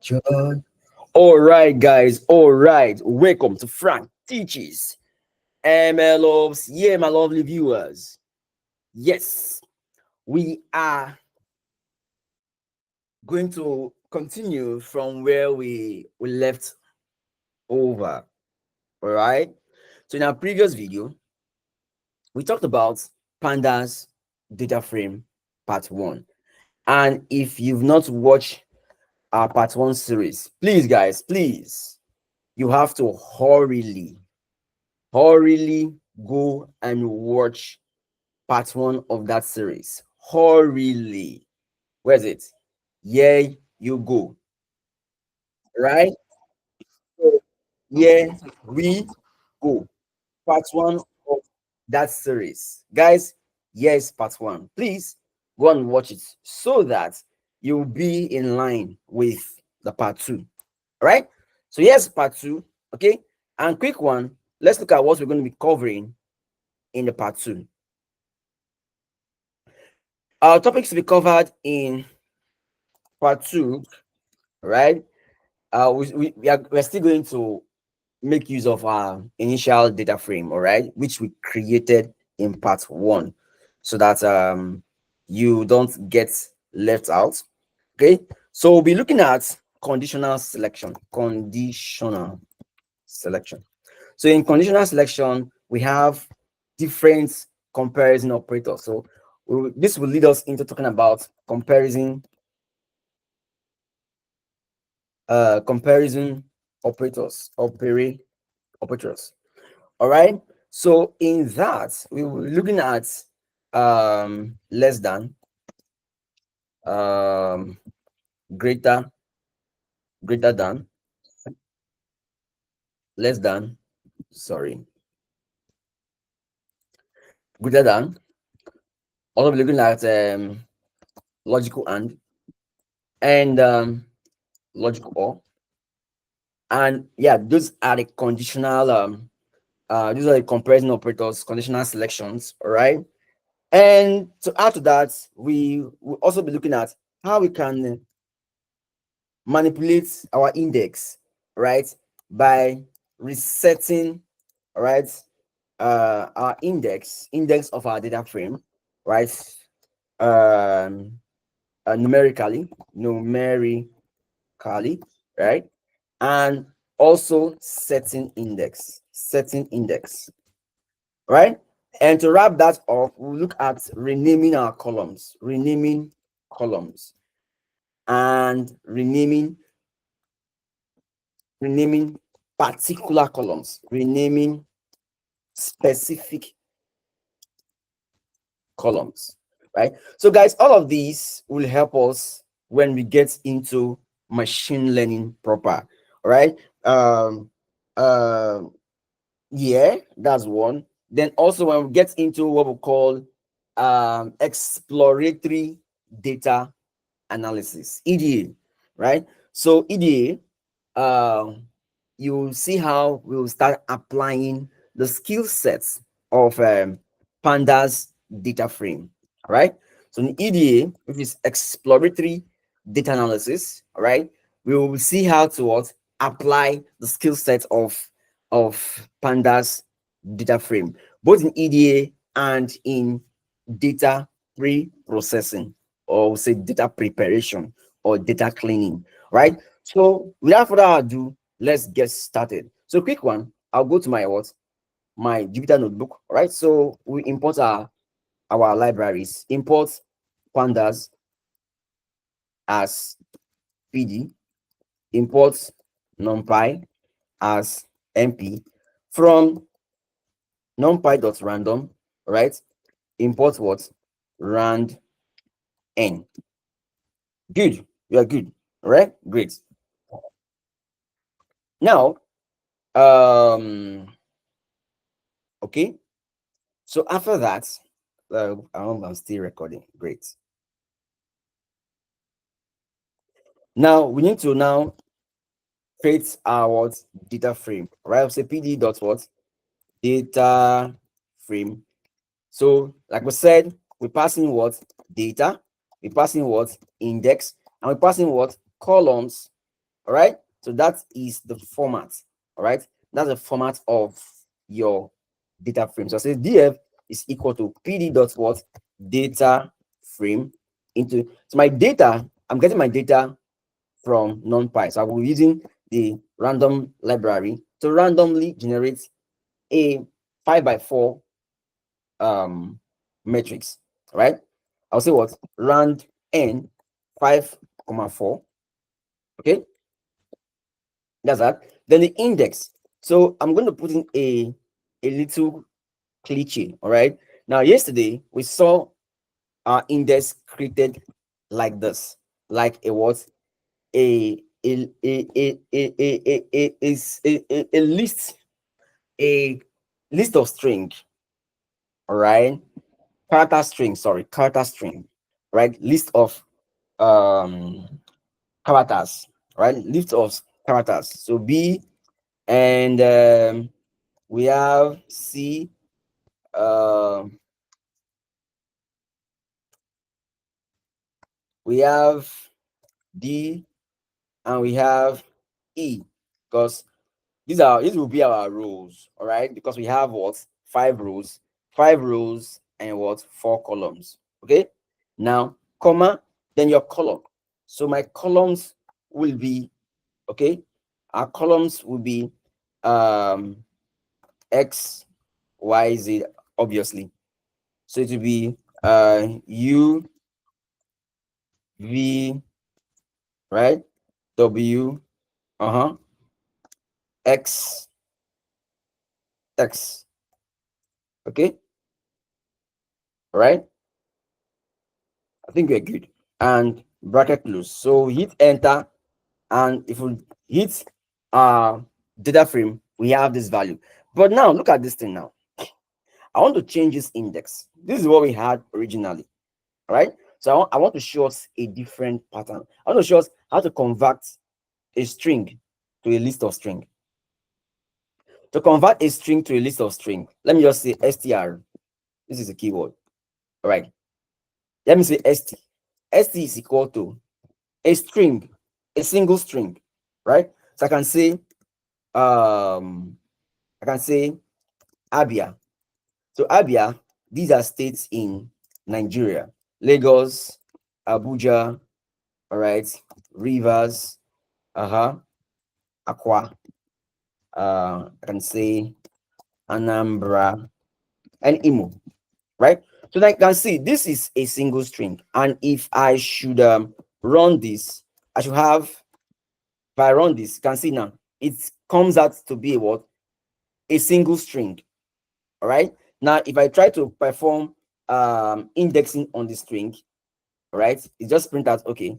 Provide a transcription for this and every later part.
John. All right, guys. All right. Welcome to Frank Teaches MLOps. Yeah, my lovely viewers. Yes, we are going to continue from where we left over. All right. So in our previous video, we talked about Pandas DataFrame Part 1. And if you've not watched our Part 1 series, please, guys, please, you have to hurriedly go and watch part 1 of that series. Hurriedly. Where's it? Yeah, you go. Right? So, yeah, we go. Part 1 of that series. Guys, yes, part 1. Please go and watch it so that you'll be in line with the part 2. All right? So, yes, part 2. Okay. And quick one, let's look at what we're going to be covering in the part 2. Our topics to be covered in part 2, right? We're still going to make use of our initial data frame, all right, which we created in part 1, so that you don't get left out. Okay, so we'll be looking at conditional selection. So in conditional selection, we have different comparison operators. So this will lead us into talking about comparison operators. All right. So in that, we were looking at less than, um greater than, less than, sorry, greater than. Also be looking at logical and logical or. And yeah, those are the conditional these are the comparison operators, conditional selections. All right. And to add to that, we will also be looking at how we can manipulate our index, right, by resetting, right, our index of our data frame, right, um numerically, right, and also setting index, right. And to wrap that up, we'll look at renaming columns and renaming particular columns, renaming specific columns, right? So guys, all of these will help us when we get into machine learning proper, all right? Uh, yeah, that's one. Then also when we get into what we call exploratory data analysis, EDA, right? So EDA, you'll see how we'll start applying the skill sets of Pandas data frame, right? So in EDA, which is exploratory data analysis, right, we will see how to apply the skill set of Pandas data frame, both in EDA and in data pre-processing, or say data preparation or data cleaning, right? So without further ado, let's get started. So quick one, I'll go to my Jupyter Notebook, right? So we import our libraries, import pandas as PD, import numpy as np from numpy.random, right? Import what? Rand n. Good, we are good, all right? Great. Now, okay, so after that, I'm still recording. Great. Now we need to now create our data frame, right? I'll say pd dot what? Data frame. So like we said, we're passing what? Data, we're passing what? Index, and we're passing what? Columns All right. So that is the format. All right. That's the format of your data frame. So I say df is equal to pd dot what data frame into, so my data, I'm getting my data from NumPy. So I will be using the random library to randomly generate a 5x4 matrix. Right. I'll say what rand n 5,4. Okay, that's that. Then the index. So I'm going to put in a little cliche. All right. Now, yesterday we saw our index created like this, like a what a list, a list of string. All right, character string. Sorry, character string. Right, list of um characters. Right, list of characters. So B, and we have C. Um, we have D, and we have E, because these will be our rows. All right, because we have what 5 rows, 5 rows, and what 4 columns. Okay, now comma, then your column. So my columns will be, okay, our columns will be X, Y, Z, obviously. So it will be U, V, right, W, X, X. Okay, all right, I think we're good. And bracket close. So hit enter, and if we hit data frame, we have this value. But now look at this thing now. I want to change this index. This is what we had originally. All right, so I want to show us a different pattern. I want to show us how to convert a string to a list of string. To convert a string to a list of string, let me just say str. This is a keyword. All right, let me say st. St is equal to a string, a single string, right? So I can say Abia. So Abia, these are states in Nigeria: Lagos, Abuja, all right, Rivers, Akwa, I can say Anambra, and Imo, right? So like you can see, this is a single string, and if I should run this, I should have, if I run this, you can see now it comes out to be a what, a single string. All right, now if I try to perform indexing on the string, all right, it just print out, okay,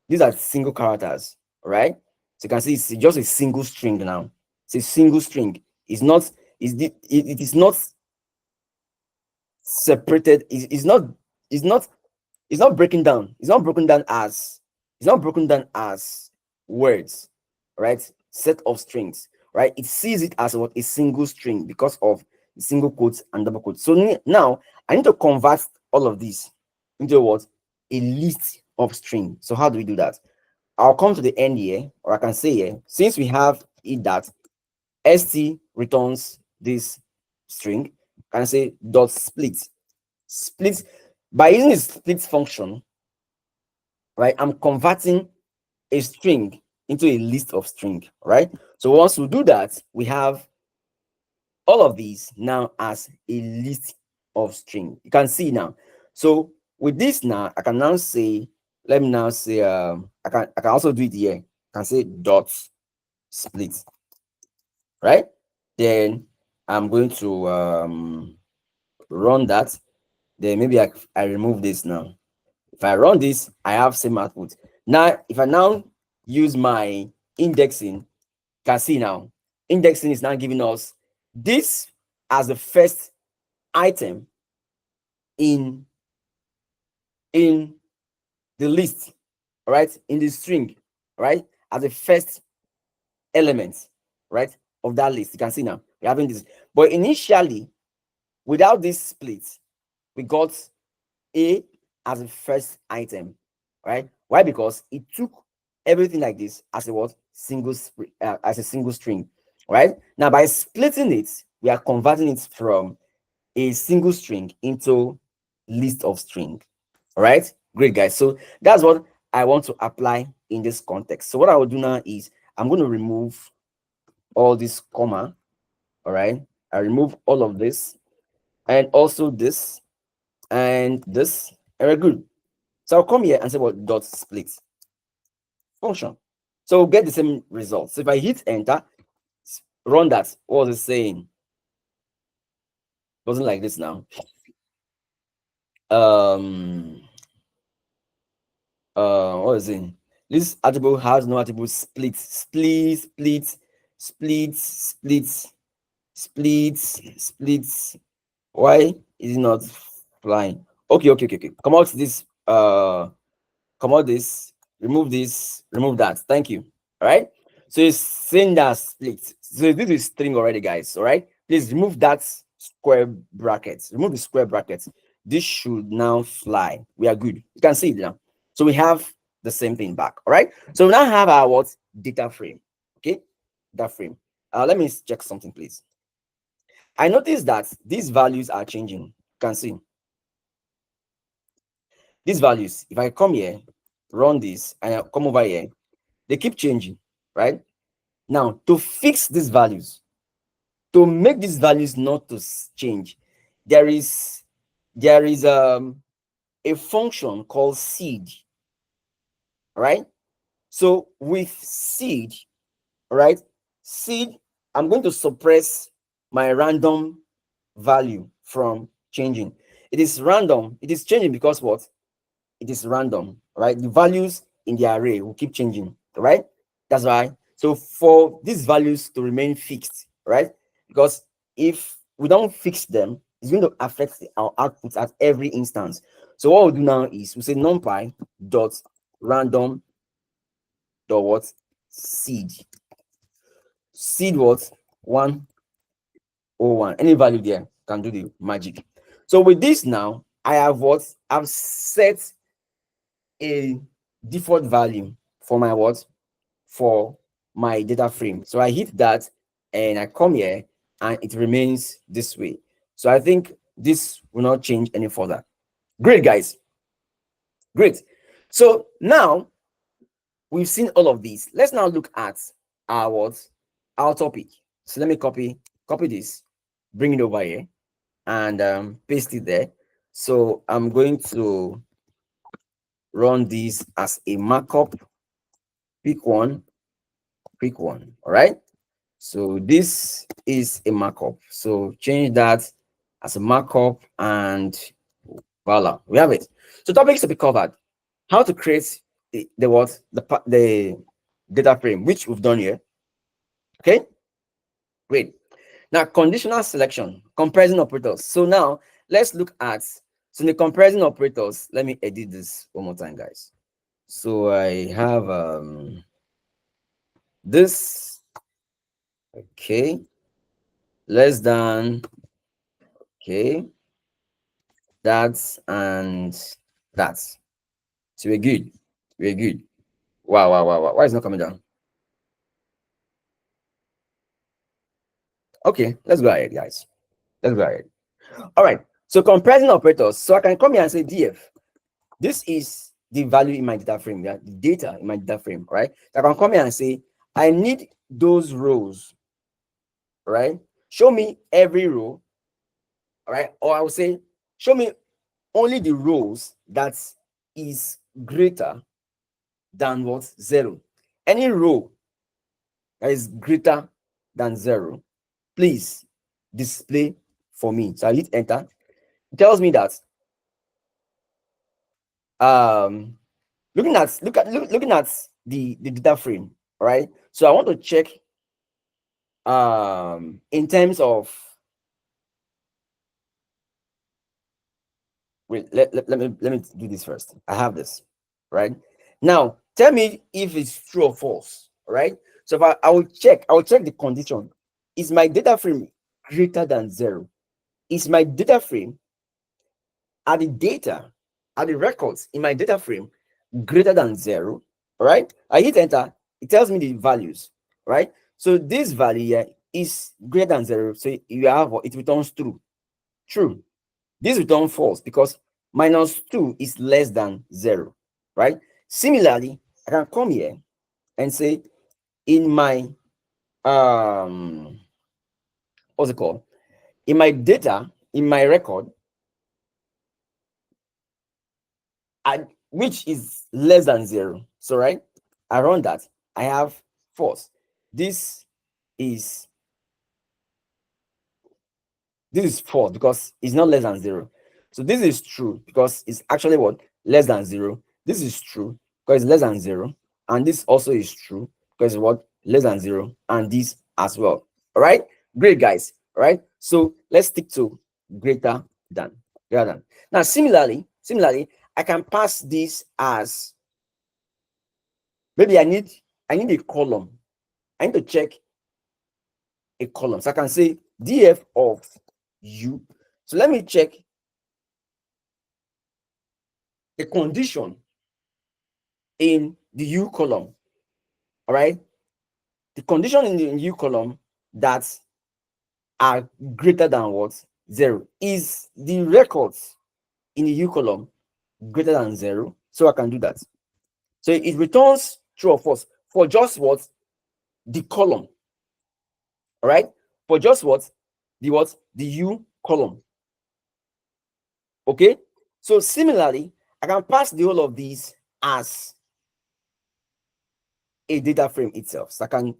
these are single characters. All right, so you can see it's just a single string now. It's a single string. It's not, it is not separated. It's not it's not breaking down. It's not broken down as, it's not broken down as words, right? Set of strings, right? It sees it as what, a single string, because of the single quotes and double quotes. So now I need to convert all of these into what, a list of string. So how do we do that? I'll come to the end here, or I can say here, since we have it that st returns this string, I can say dot split. Split, by using the split function, right, I'm converting a string into a list of string, right? So once we do that, we have all of these now as a list of string. You can see now. So with this now, I can now say, let me now say, I can also do it here. I can say dot split, right? Then I'm going to run that. Then maybe I remove this now. If I run this, I have same output. Now, if I now use my indexing, you can see now, indexing is now giving us this as the first item in the list, right? In the string, right? As the first element, right? Of that list. You can see now, we're having this. But initially, without this split, we got A as the first item, right? Why? Because it took everything like this as a what? As a single string, right? Now by splitting it, we are converting it from a single string into list of string. All right, great guys. So that's what I want to apply in this context. So what I will do now is I'm going to remove all this comma. All right, I remove all of this and also this and this, and we're good. So I'll come here and say what? Dot split function. So we'll get the same result. So if I hit enter, run that, what was it saying? Wasn't like this now. What is it? This attribute has no attribute split, split, split, split, split, split, split. Why is it not flying? Okay. Come out this, come out this, remove this, remove that. Thank you. All right. So it's saying that split. So this is string already, guys. All right. Please remove that square brackets. Remove the square brackets. This should now fly. We are good. You can see it now. So we have the same thing back. All right. So we now have our what? Data frame. Okay. Data frame. Let me check something, please. I noticed that these values are changing. You can see these values. If I come here, run this, and I come over here, they keep changing, right? Now, to fix these values, to make these values not to change, there is a function called seed, right? So with seed, right? Seed, I'm going to suppress my random value from changing. It is random. It is changing because what? It is random, right? The values in the array will keep changing, right? That's why. So for these values to remain fixed, right? Because if we don't fix them, it's going to affect our output at every instance. So what we'll do now is we say numpy dot random dot what? Seed. Seed what? 101. Any value there can do the magic. So with this now, I have what? I've set a default value for my what? For my data frame. So I hit that and I come here and it remains this way. So I think this will not change any further. Great, guys. Great. So now we've seen all of these. Let's now look at our what? Our topic. So let me copy this, bring it over here and paste it there. So I'm going to run this as a markup. Pick one. All right. So this is a markup. So change that as a markup and voila, we have it. So topics to be covered: how to create the data frame, which we've done here. Okay, great. Now conditional selection, comparison operators. So now let's look at the comparison operators. Let me edit this one more time, guys. So I have this, okay, less than, okay, that's and that's. So we're good. We're good. Wow. Why is it not coming down? Okay, let's go ahead, guys. Let's go ahead. All right. So comparison operators. So I can come here and say df. This is the value in my data frame, yeah, the data in my data frame, right? So I can come here and say, I need those rows, right? Show me every row, all right? Or I will say, show me only the rows that is greater than what? 0. Any row that is greater than 0, please display for me. So I hit enter. It tells me that looking at the data frame, right? So I want to check in terms of, wait, let me do this first. I have this right now. Tell me if it's true or false, right? So if I will check the condition. Is my data frame greater than 0? Is my data frame, are the records in my data frame greater than 0? All right, I hit enter, it tells me the values, right? So this value here is greater than 0, so you have what it returns true. This return false because -2 is less than 0, right? Similarly, I can come here and say in my what's it called, in my data, in my record, which is less than 0. So right, I run that, I have false. This is false because it's not less than 0. So this is true because it's actually what, less than 0. This is true because it's less than 0, and this also is true because it's what, less than 0, and this as well. All right, great guys. All right, so let's stick to greater than. Now similarly, I can pass this as, maybe I need a column. I need to check a column, so I can say df of u. So let me check the condition in the u column. All right, the condition in the u column that are greater than what, 0. Is the records in the u column greater than 0? So I can do that. So it returns true or false for just what, the column. All right, for just what, the u column. Okay, so similarly, I can pass the whole of these as a data frame itself. So I can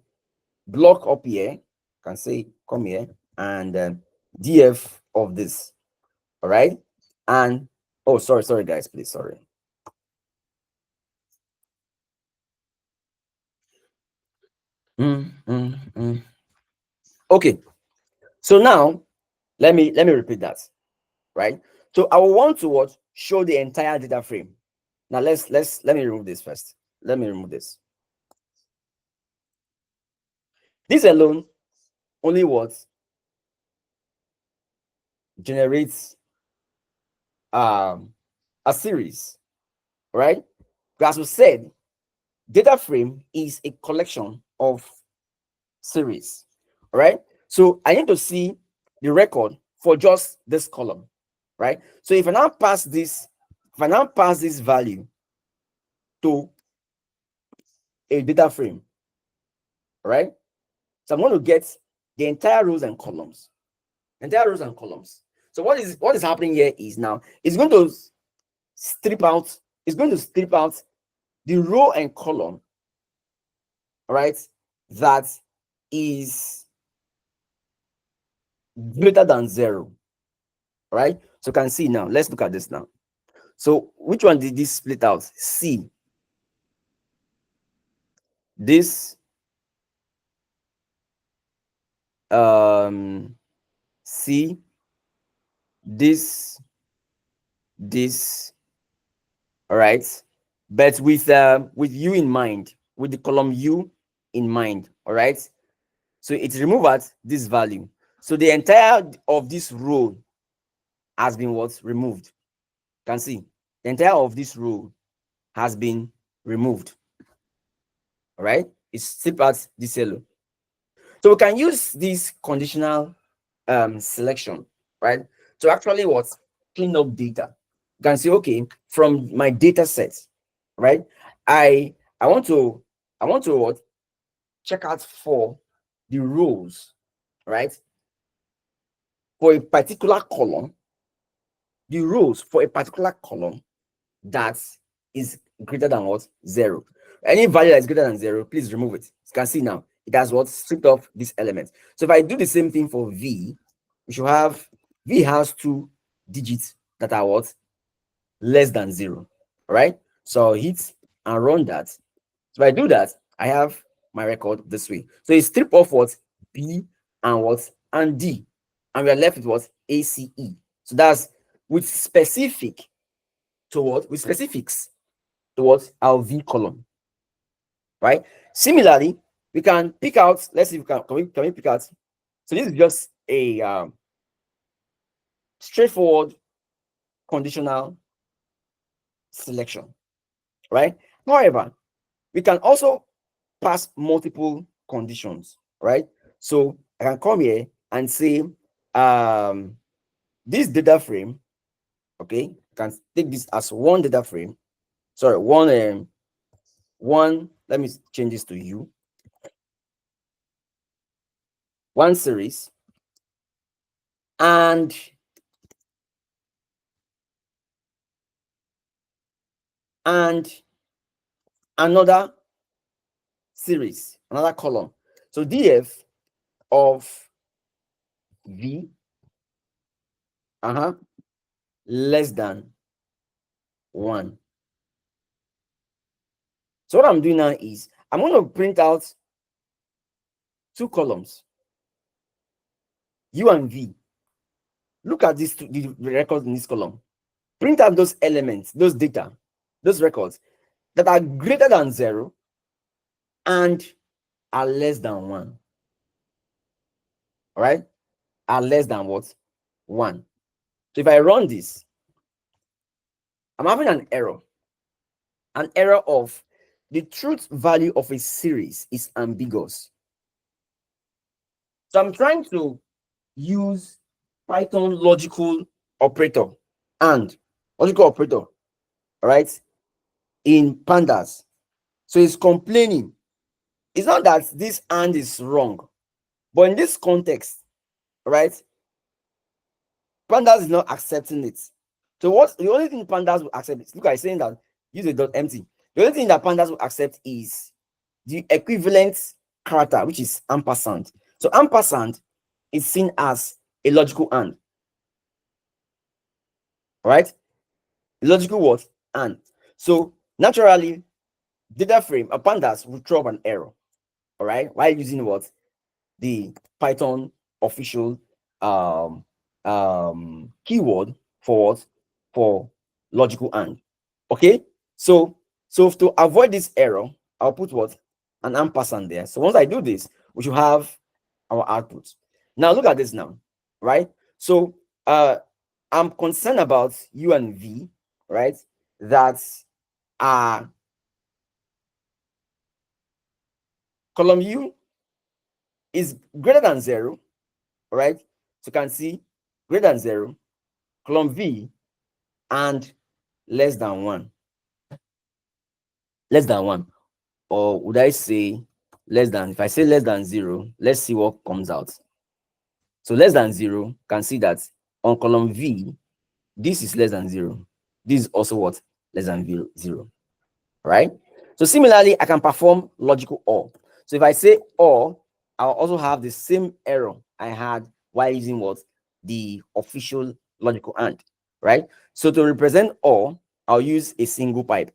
block up here, can say come here and df of this. All right, and oh, sorry guys, please, sorry. Okay, so now let me repeat that. Right, so I will want to what, show the entire data frame. Now let me remove this first. Let me remove this. This alone only what, generates a series, right? As we said, data frame is a collection of series. All right, so I need to see the record for just this column, right? So if I now pass this value to a data frame, right? So I'm going to get the entire rows and columns. So what is happening here is now it's going to strip out the row and column, right, that is greater than 0. Right, so you can see now, let's look at this now. So which one did this split out? C, this C, this, all right, but with u in mind, with the column u in mind. All right, so it removes at this value, so the entire of this row has been what, removed. You can see the entire of this row has been removed. All right, it's stripped at this yellow. So we can use this conditional selection, right, to actually what, clean up data. You can see, okay, from my data set, right, I want to what, check out for the rows, right, for a particular column, the rows for a particular column that is greater than what, 0. Any value that is greater than 0, please remove it. You can see now it has what, stripped off this element. So if I do the same thing for v, we should have, v has 2 digits that are what, less than 0. All right, so I'll hit and run that. So if I do that, I have my record this way. So it strip off what, b and what, and d, and we are left with what, ace. So that's with specific to what, with specifics towards our v column, right? Similarly, we can pick out, let's see if can we pick out. So this is just a straightforward conditional selection, right? However, we can also pass multiple conditions, right? So I can come here and say, this data frame, okay, I can take this as one data frame. Sorry, one. Let me change this to U. One series and another series, another column. So df of v less than 1. So what I'm doing now is I'm going to print out 2 columns, u and v. Look at these two, the records in this column. Print out those elements, those data, those records that are greater than 0 and are less than 1. All right, are less than what? 1. So if I run this, I'm having an error of the truth value of a series is ambiguous. So I'm trying to use Python logical operator, all right, in pandas. So it's complaining. It's not that this and is wrong, but in this context, right, pandas is not accepting it. So what the only thing pandas will accept is, look, I'm saying that use a dot empty. The only thing that pandas will accept is the equivalent character, which is ampersand. So ampersand is seen as a logical and, right? Logical what? And. So naturally, data frame, a pandas will throw up an error, all right? While using what? The Python official keyword for what? For logical and. Okay, so to avoid this error, I'll put what? An ampersand there. So once I do this, we should have our output. Now look at this now, right? So I'm concerned about u and v, right, that are column u is greater than 0, right? So you can see greater than 0, column v, and less than 1. Less than 1. Or would I say less than? If I say less than 0, let's see what comes out. So less than 0, can see that on column v, this is less than 0. This is also what? Less than 0. Right? So similarly, I can perform logical OR. So if I say OR, I'll also have the same error I had while using what? The official logical AND. Right? So to represent OR, I'll use a single pipe.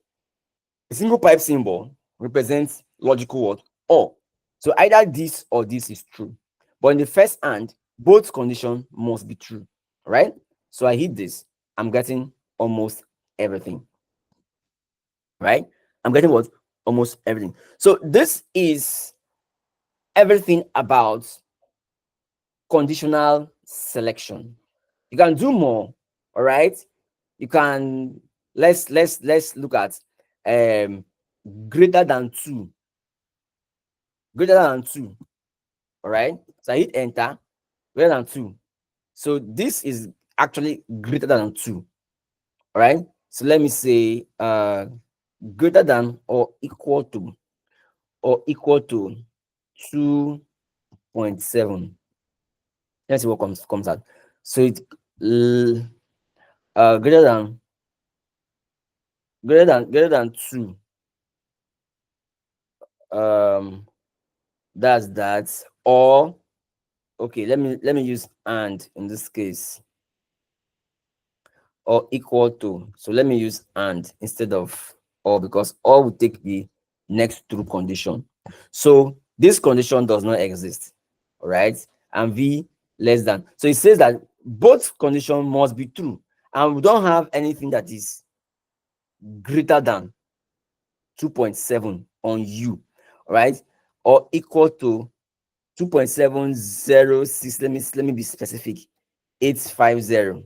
A single pipe symbol represents logical what? OR. So either this or this is true. But in the first AND, both conditions must be true. Right? So I hit this, I'm getting almost everything. Right? I'm getting what? Almost everything. So this is everything about conditional selection. You can do more. All right. You can let's look at greater than 2. Greater than 2. All right. So I hit enter. Greater than 2. So this is actually greater than 2. All right. So let me say greater than or equal to 2.7. Let's see what comes out. So it greater than 2. That's that. Or okay, let me use and in this case, or equal to. So let me use and instead of or, because or will take the next true condition. So this condition does not exist. All right, and v less than. So it says that both conditions must be true, and we don't have anything that is greater than 2.7 on u, right? Or equal to 2.706. Let me be specific. 850.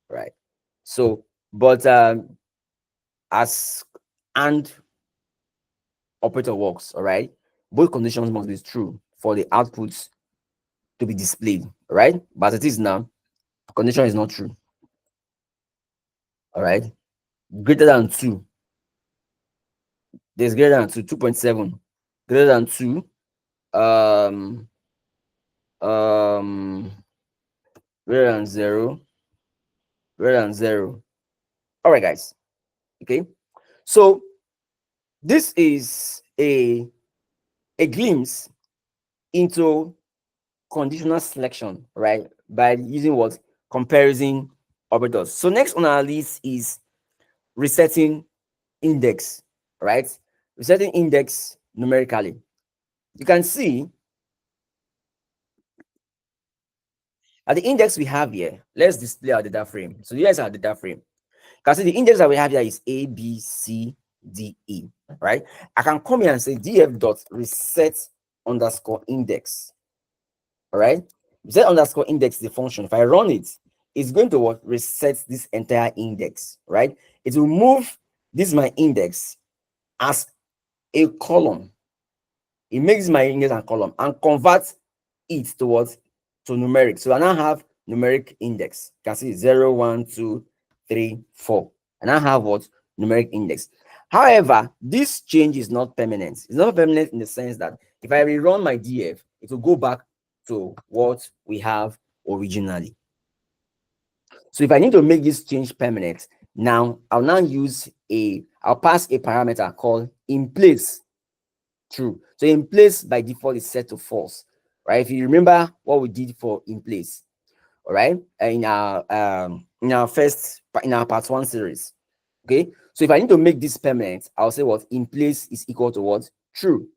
Right. So, but as and operator works, all right, both conditions must be true for the outputs to be displayed, all right? But as it is now, condition is not true, all right? Greater than 2, there's greater than 2, 2.7, greater than 2, um, um, greater than 0, greater than 0. All right, guys, okay? So this is a glimpse into conditional selection, right? By using what? Comparison operators. So next on our list is resetting index, right? Resetting index numerically. You can see at the index we have here, let's display our data frame. So here's our data frame. You can see the index that we have here is A, B, C, D, E, right? I can come here and say df dot reset underscore index, all right? Reset underscore index is the function. If I run it, it's going to what? Reset this entire index, right? It will move this my index as a column. It makes my index a column and converts it towards to numeric. So I now have numeric index. You can see 0, 1, 2, 3, 4. And I have what? Numeric index. However, this change is not permanent. It's not permanent in the sense that if I rerun my DF, it will go back to what we have originally. So if I need to make this change permanent, now I'll I'll pass a parameter called in place true. So in place by default is set to false, right? If you remember what we did for in place, all right, in our part 1 series, okay. So if I need to make this permanent, I'll say what in place is equal to what true.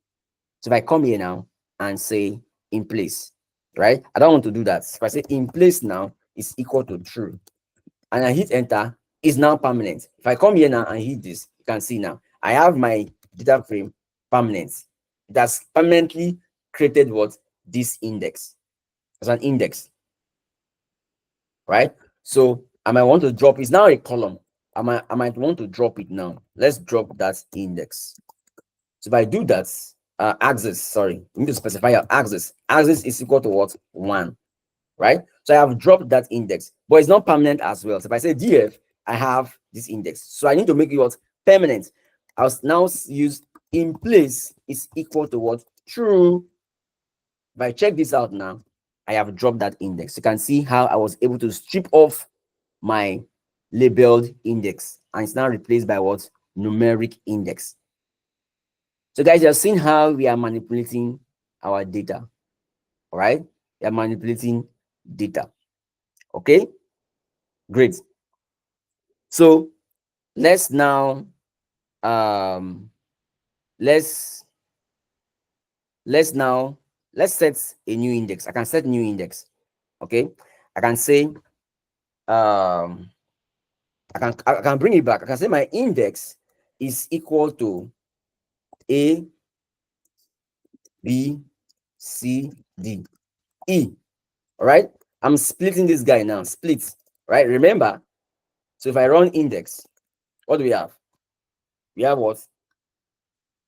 So if I come here now and say in place, right, I don't want to do that. If I say in place now is equal to true and I hit enter, it's now permanent. If I come here now and hit this, you can see now I have my data frame permanent. It has permanently created what? This index as an index, right? So I might want to drop, it's now a column. I might want to drop it now. Let's drop that index. So if I do that, axis, sorry, we need to specify our axis. Axis is equal to what? 1, right? So I have dropped that index, but it's not permanent as well. So if I say df, I have this index. So I need to make it what? Permanent. I'll now use in place is equal to what? True. If I check this out now, I have dropped that index. You can see how I was able to strip off my labeled index and it's now replaced by what? Numeric index. So guys, you have seen how we are manipulating our data. All right, we are manipulating data. Okay, great. So let's now let's set a new index. I can set new index. Okay, I can say I can bring it back. I can say my index is equal to A, B, C, D, E. All right, I'm splitting this guy now. Split, right? Remember, so if I run index, what do we have? We have what?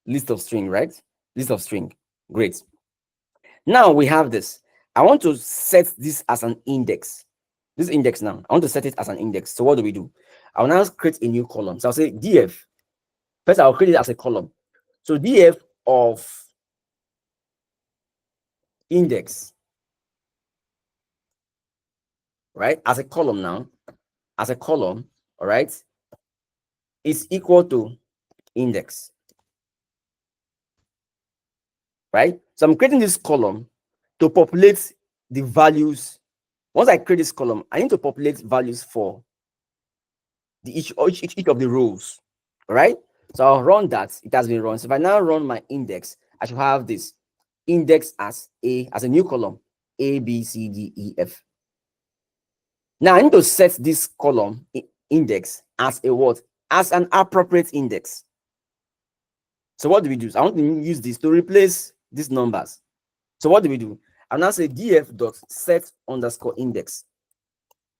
List of string, right? List of string. Great. Now we have this. I want to set this as an index. This index now, I want to set it as an index. So what do? I'll now create a new column. So I'll say df. First, I'll create it as a column. So df of index, right? As a column now, as a column, all right, is equal to index, right? So I'm creating this column to populate the values. Once I create this column, I need to populate values for the each of the rows, all right? So I'll run that. It has been run. So if I now run my index, I should have this index as a new column, A, B, C, D, E, F. Now I need to set this column index as a what? As an appropriate index. So what do? So I want to use this to replace these numbers. So what do? I'll now say df dot set underscore index.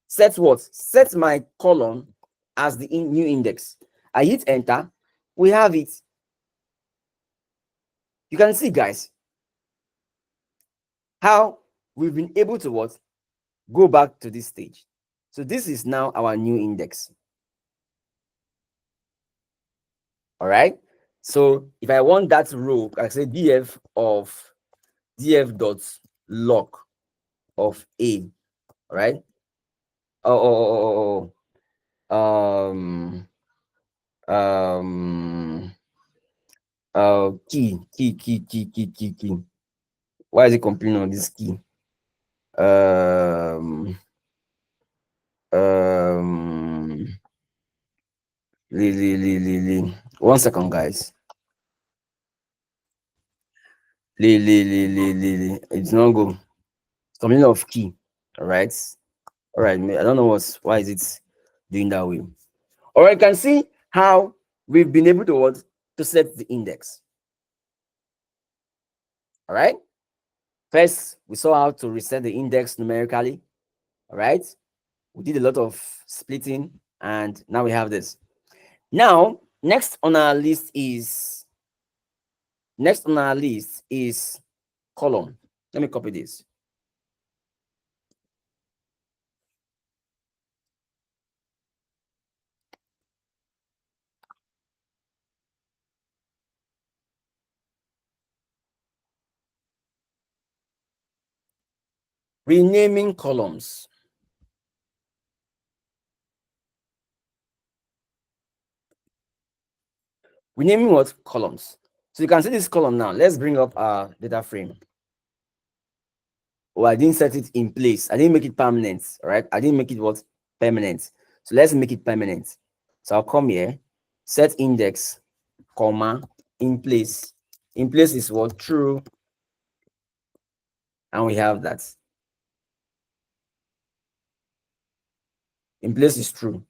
Set what? Set my column as the new index. I hit enter. We have it. You can see, guys, how we've been able to what? Go back to this stage. So this is now our new index. All right. So if I want that row, I say df dot log of a. All right. Um um key. Why is it complaining on this key? um um 1 second, guys. It's not go. Complaining of key. All right. All right. I don't know why is it doing that way. All right. You can see how we've been able to what? To set the index. All right. First, we saw how to reset the index numerically. All right. We did a lot of splitting, and now we have this. Now, next on our list is column. Let me copy this. Renaming columns. Renaming what? Columns. So you can see this column now. Let's bring up our data frame. Oh, I didn't set it in place. I didn't make it permanent. All right. I didn't make it what? Permanent. So let's make it permanent. So I'll come here, set index, comma, in place. In place is what? True. And we have that. In place is true.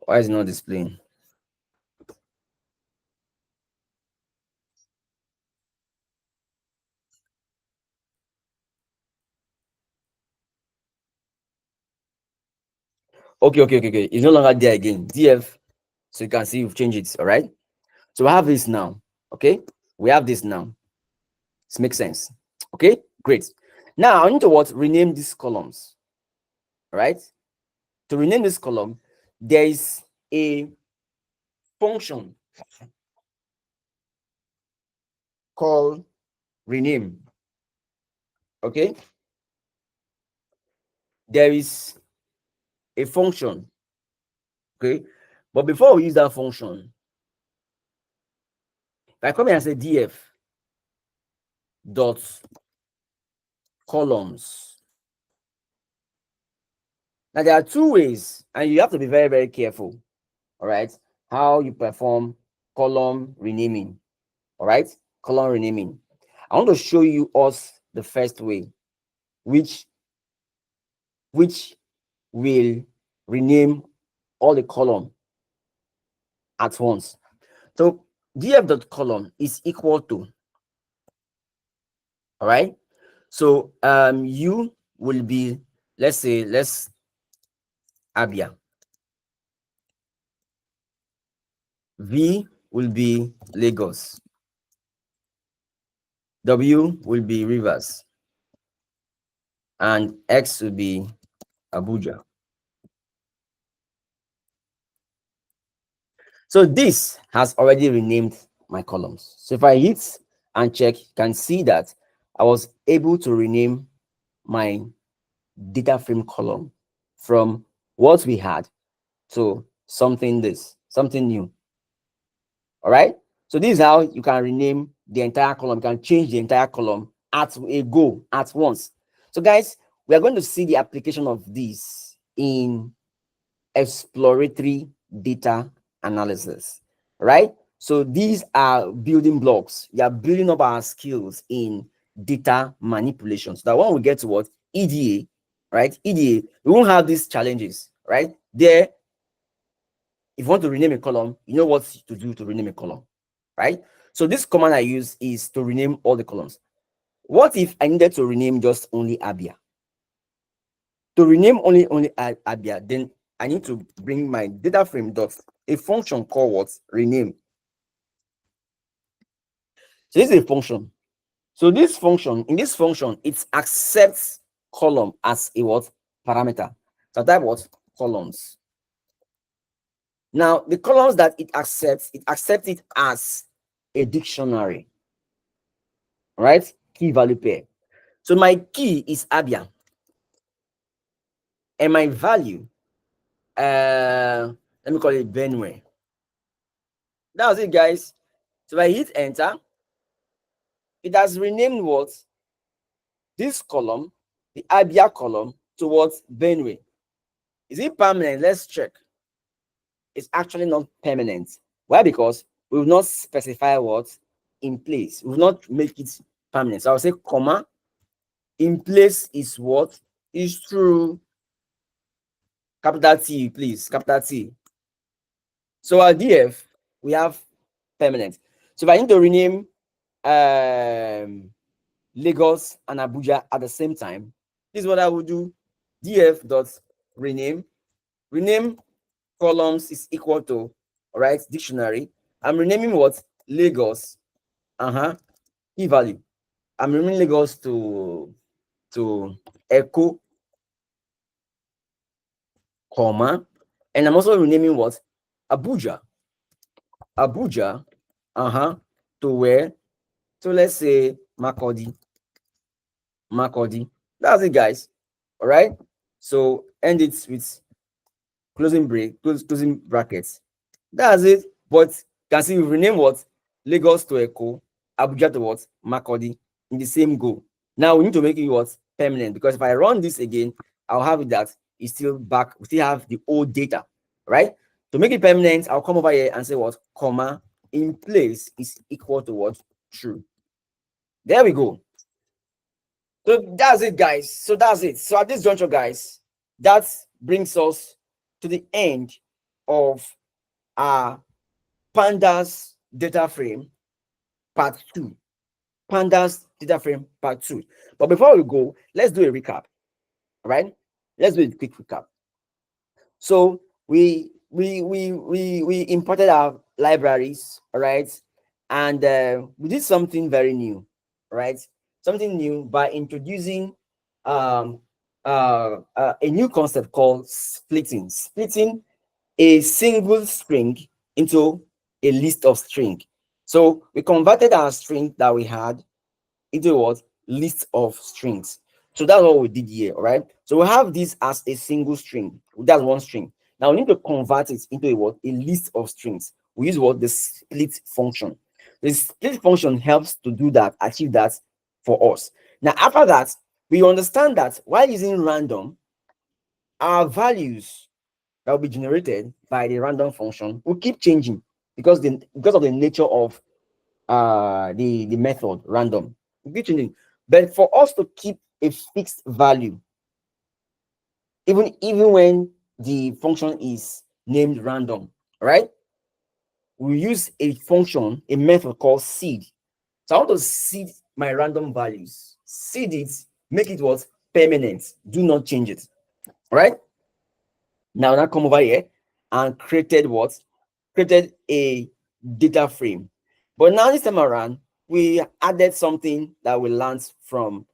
Why is it not displaying? Okay. It's no longer there again. DF. So you can see we've changed it. All right. So we have this now. Okay. We have this now. This makes sense. Okay. Great. Now I need to what? Rename these columns. All right. To rename this column, there is a function called rename. Okay. There is a function. Okay. But before we use that function, if I come here and say df dot columns. Now there are two ways, and you have to be very, very careful. All right. How you perform column renaming. All right. Column renaming. I want to show you us the first way, which will rename all the column at once. So df.column is equal to, all right. So u will be, let's Abia. V will be Lagos. W will be Rivers. And X will be Abuja. So this has already renamed my columns. So if I hit and check, you can see that I was able to rename my data frame column from what we had to something new. All right. So this is how you can rename the entire column. You can change the entire column at a go, at once. So guys, we are going to see the application of this in exploratory data analysis, right? So these are building blocks. We are building up our skills in data manipulation. So that when we get to what? EDA, right? EDA, we won't have these challenges, right? There, if you want to rename a column, you know what to do to rename a column, right? So this command I use is to rename all the columns. What if I needed to rename just only Abia? To rename only Abia, then I need to bring my data frame dot a function called what? Rename. So this is a function. So this function, in this function, it accepts column as a what? Parameter. So that what? Columns. Now, the columns that it accepts it as a dictionary, right? Key value pair. So my key is Abia, and my value, let me call it Benue. That was it, guys. So if I hit enter, it has renamed what? This column, the Abia column, towards Benue. Is it permanent? Let's check. It's actually not permanent. Why? Because we will not specify what in place. We will not make it permanent. So I'll say comma. In place is what? Is true. Capital T, please. Capital T. So our DF, we have permanent. So if I need to rename Lagos and Abuja at the same time, this is what I would do. DF dot rename. Rename columns is equal to, all right, dictionary. I'm renaming what? Lagos. Key value. I'm renaming Lagos to Echo, comma, and I'm also renaming what? Abuja. Abuja, to where? So let's say Makodi. Makodi. That's it, guys. All right. So end it with closing brackets. That's it. But you can see we rename what? Lagos to Echo, Abuja to what? Makodi in the same go. Now we need to make it what? Permanent, because if I run this again, I'll have it that it's still back. We still have the old data, right? To make it permanent, I'll come over here and say what? Comma in place is equal to what? True. There we go. So that's it, guys. So that's it. So at this juncture, guys, that brings us to the end of our Pandas DataFrame part 2. Pandas DataFrame part 2. But before we go, let's do a recap. All right? Let's do a quick recap. So we imported our libraries, all right? And we did something very new, right? Something new by introducing a new concept called splitting. Splitting a single string into a list of string. So we converted our string that we had into what? List of strings. So that's what we did here, all right? So we have this as a single string. That's one string. Now we need to convert it into a what? A list of strings. We use what? The split function. The split function helps to do that, achieve that for us. Now after that, we understand that while using random, our values that will be generated by the random function will keep changing because of the nature of the method random. Will keep changing. But for us to keep a fixed value, even when the function is named random, right? We use a function, a method called seed. So I want to seed my random values. Seed it, make it what? Permanent. Do not change it. All right? Now come over here and created what? Created a data frame. But now this time around, we added something that we learned from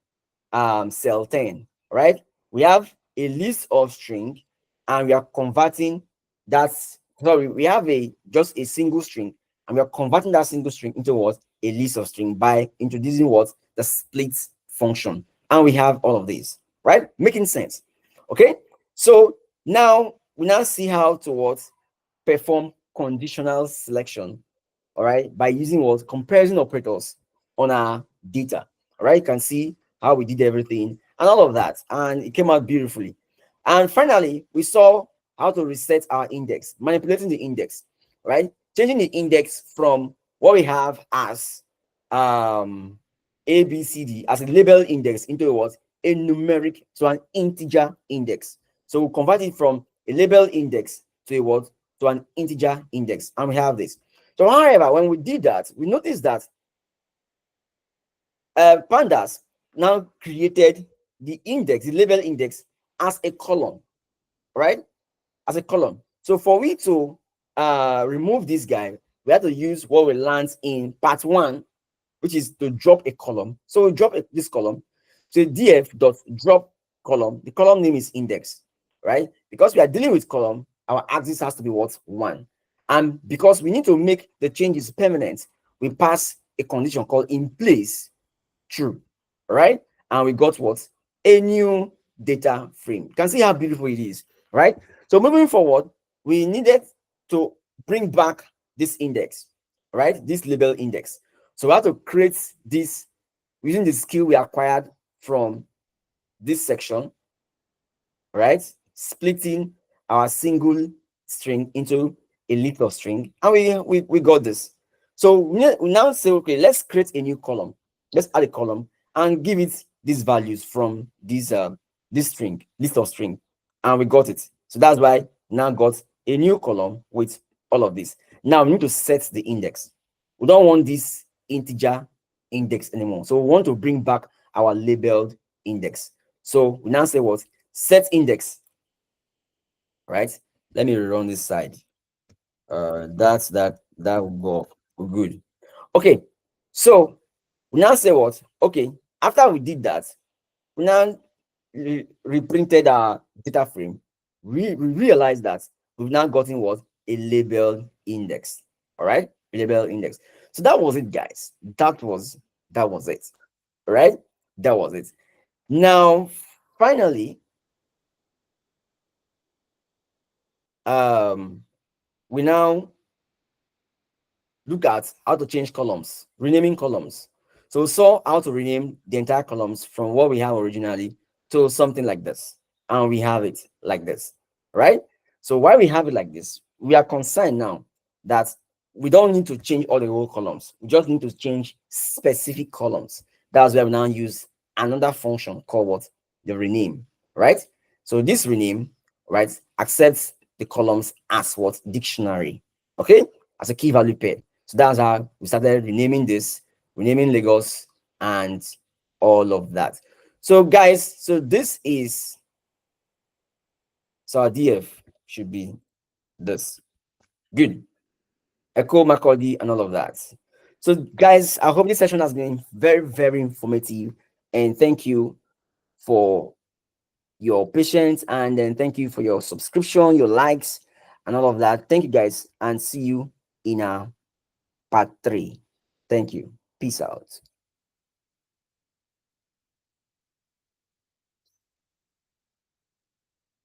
cell 10, right? We have a list of string and we are converting that. Sorry, we have just a single string and we are converting that single string into what? A list of string by introducing what? The split function. And we have all of these, right? Making sense. Okay. So now we now see how to what? Perform conditional selection, all right, by using what? Comparison operators on our data. All right, you can see how we did everything and all of that, and it came out beautifully. And finally, we saw how to reset our index, manipulating the index, right? Changing the index from what we have as A, B, C, D as a label index into what? A numeric to an integer index. So we convert it from a label index to a what? To an integer index, and we have this. So, however, when we did that, we noticed that Pandas now created the index, the label index, as a column, right? As a column. So for we to remove this guy, we have to use what we learned in part 1 which is to drop a column. So we drop this column. So df dot drop column. The column name is index, right? Because we are dealing with column, our axis has to be what? 1. And because we need to make the changes permanent, we pass a condition called in place true, right? And we got what? A new data frame. You can see how beautiful it is, right? So moving forward, we needed to bring back this index, right? This label index. So we have to create this using the skill we acquired from this section, right? Splitting our single string into a little string, and we got this. So we now say, okay, let's create a new column. Let's add a column and give it these values from this string, list of string, and we got it. So that's why now got a new column with all of this. Now we need to set the index. We don't want this integer index anymore. So we want to bring back our labeled index. So we now say what? Set index, right? Let me run this side. That will go good. Okay, so we now say what? Okay, after we did that, we now reprinted our data frame. We realized that we've now gotten what? A label index. All right, label index. So that was it, guys. That was it. All right, that was it. Now, finally, we now look at how to change columns, renaming columns. So we saw how to rename the entire columns from what we have originally to something like this. And we have it like this, right? So why we have it like this, we are concerned now that we don't need to change all the whole columns. We just need to change specific columns. That's why we now use another function called what? The rename, right? So this rename, right, accepts the columns as what? Dictionary, okay? As a key value pair. So that's how we started renaming this, renaming Lagos, and all of that. So guys, so this is, so our DF should be this. Good. Echo, Macaulay, and all of that. So guys, I hope this session has been very, very informative. And thank you for your patience, and then thank you for your subscription, your likes, and all of that. Thank you guys, and see you in our part 3. Thank you. Peace out.